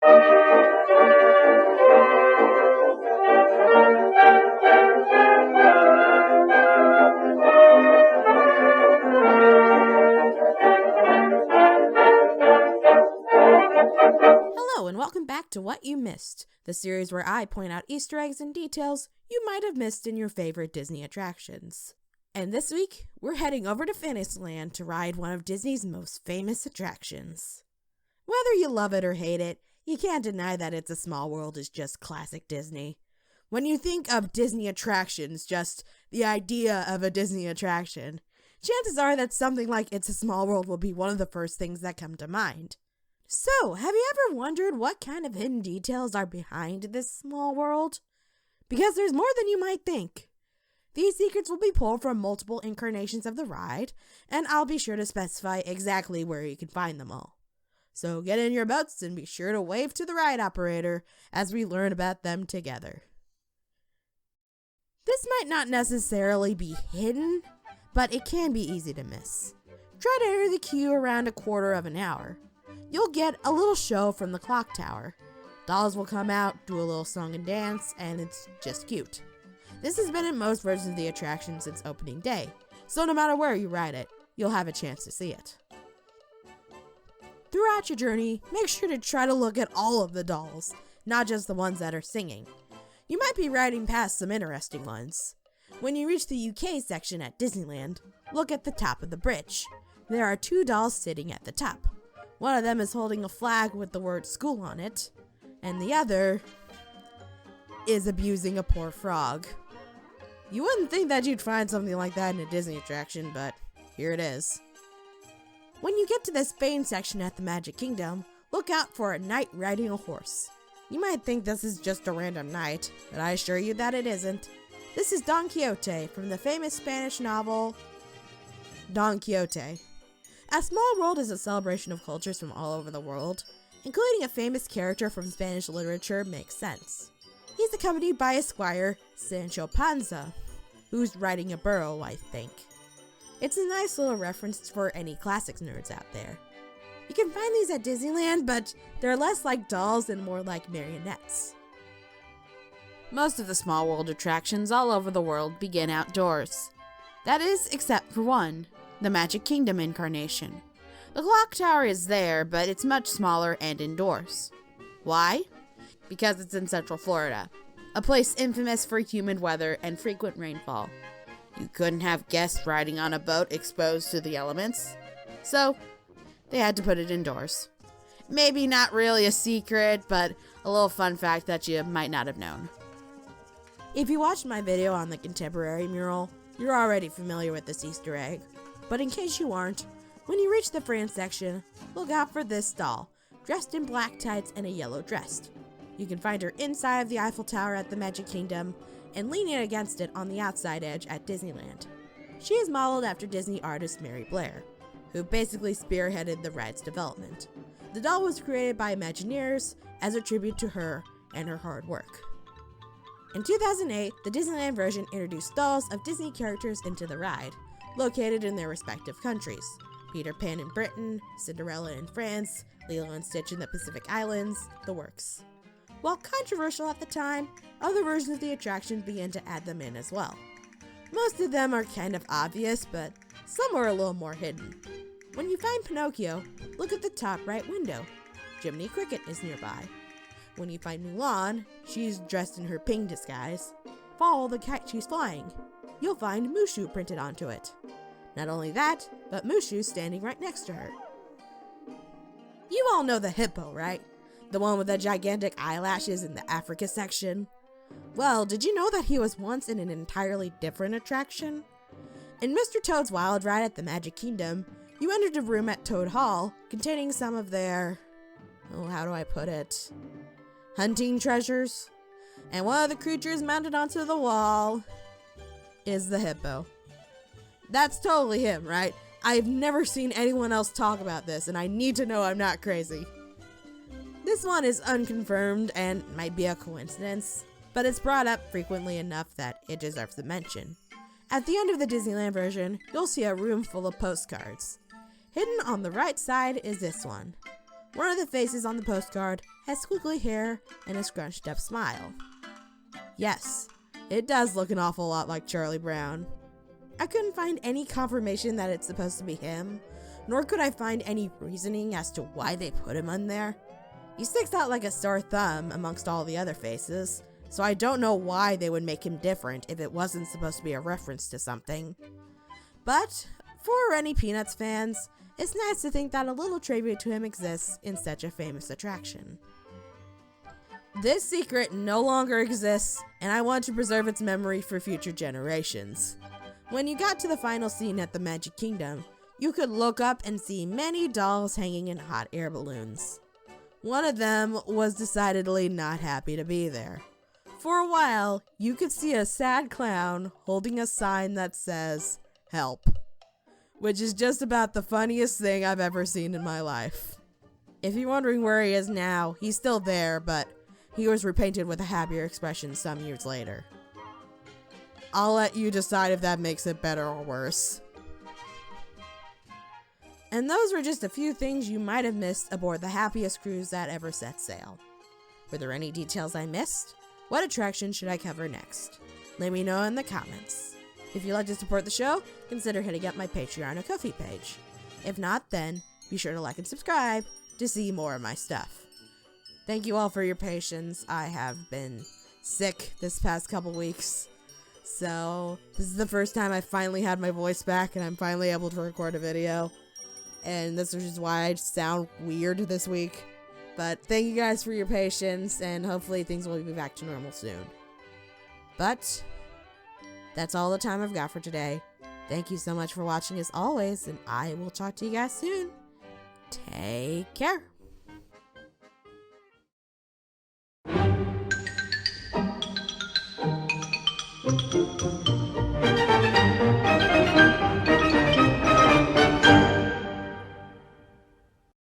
Hello and welcome back to What You Missed, the series where I point out Easter eggs and details you might have missed in your favorite Disney attractions. And this week, we're heading over to Fantasyland to ride one of Disney's most famous attractions. Whether you love it or hate it, you can't deny that It's a Small World is just classic Disney. When you think of Disney attractions, just the idea of a Disney attraction, chances are that something like It's a Small World will be one of the first things that come to mind. So, have you ever wondered what kind of hidden details are behind this small world? Because there's more than you might think. These secrets will be pulled from multiple incarnations of the ride, and I'll be sure to specify exactly where you can find them all. So get in your boats and be sure to wave to the ride operator as we learn about them together. This might not necessarily be hidden, but it can be easy to miss. Try to enter the queue around a quarter of an hour. You'll get a little show from the clock tower. Dolls will come out, do a little song and dance, and it's just cute. This has been in most versions of the attraction since opening day, so no matter where you ride it, you'll have a chance to see it. Throughout your journey, make sure to try to look at all of the dolls, not just the ones that are singing. You might be riding past some interesting ones. When you reach the UK section at Disneyland, look at the top of the bridge. There are 2 dolls sitting at the top. One of them is holding a flag with the word school on it, and the other is abusing a poor frog. You wouldn't think that you'd find something like that in a Disney attraction, but here it is. When you get to the Spain section at the Magic Kingdom, look out for a knight riding a horse. You might think this is just a random knight, but I assure you that it isn't. This is Don Quixote from the famous Spanish novel Don Quixote. A Small World is a celebration of cultures from all over the world. Including a famous character from Spanish literature makes sense. He's accompanied by a squire, Sancho Panza, who's riding a burro, I think. It's a nice little reference for any classics nerds out there. You can find these at Disneyland, but they're less like dolls and more like marionettes. Most of the Small World attractions all over the world begin outdoors. That is, except for one, the Magic Kingdom incarnation. The clock tower is there, but it's much smaller and indoors. Why? Because it's in Central Florida, a place infamous for humid weather and frequent rainfall. You couldn't have guests riding on a boat exposed to the elements, so they had to put it indoors. Maybe not really a secret, but a little fun fact that you might not have known. If you watched my video on the contemporary mural, you're already familiar with this Easter egg. But in case you aren't, when you reach the France section, look out for this doll, dressed in black tights and a yellow dress. You can find her inside of the Eiffel Tower at the Magic Kingdom and leaning against it on the outside edge at Disneyland. She is modeled after Disney artist Mary Blair, who basically spearheaded the ride's development. The doll was created by Imagineers as a tribute to her and her hard work. In 2008, the Disneyland version introduced dolls of Disney characters into the ride, located in their respective countries. Peter Pan in Britain, Cinderella in France, Lilo and Stitch in the Pacific Islands, the works. While controversial at the time, other versions of the attraction began to add them in as well. Most of them are kind of obvious, but some are a little more hidden. When you find Pinocchio, look at the top right window. Jiminy Cricket is nearby. When you find Mulan, she's dressed in her pink disguise. Follow the kite she's flying. You'll find Mushu printed onto it. Not only that, but Mushu's standing right next to her. You all know the hippo, right? The one with the gigantic eyelashes in the Africa section? Well, did you know that he was once in an entirely different attraction? In Mr. Toad's Wild Ride at the Magic Kingdom, you entered a room at Toad Hall containing some of their, how do I put it? Hunting treasures. And one of the creatures mounted onto the wall is the hippo. That's totally him, right? I've never seen anyone else talk about this, and I need to know I'm not crazy. This one is unconfirmed and might be a coincidence, but it's brought up frequently enough that it deserves a mention. At the end of the Disneyland version, you'll see a room full of postcards. Hidden on the right side is this one. One of the faces on the postcard has squiggly hair and a scrunched up smile. Yes, it does look an awful lot like Charlie Brown. I couldn't find any confirmation that it's supposed to be him, nor could I find any reasoning as to why they put him on there. He sticks out like a sore thumb amongst all the other faces, so I don't know why they would make him different if it wasn't supposed to be a reference to something. But for any Peanuts fans, it's nice to think that a little tribute to him exists in such a famous attraction. This secret no longer exists, and I want to preserve its memory for future generations. When you got to the final scene at the Magic Kingdom, you could look up and see many dolls hanging in hot air balloons. One of them was decidedly not happy to be there. For a while, you could see a sad clown holding a sign that says, "Help," which is just about the funniest thing I've ever seen in my life. If you're wondering where he is now, he's still there, but he was repainted with a happier expression some years later. I'll let you decide if that makes it better or worse. And those were just a few things you might have missed aboard the happiest cruise that ever set sail. Were there any details I missed? What attraction should I cover next? Let me know in the comments. If you'd like to support the show, consider hitting up my Patreon or Ko-fi page. If not, then be sure to like and subscribe to see more of my stuff. Thank you all for your patience. I have been sick this past couple weeks, so this is the first time I finally had my voice back and I'm finally able to record a video. And this is why I sound weird this week. But thank you guys for your patience, and hopefully things will be back to normal soon. But that's all the time I've got for today. Thank you so much for watching as always, and I will talk to you guys soon. Take care.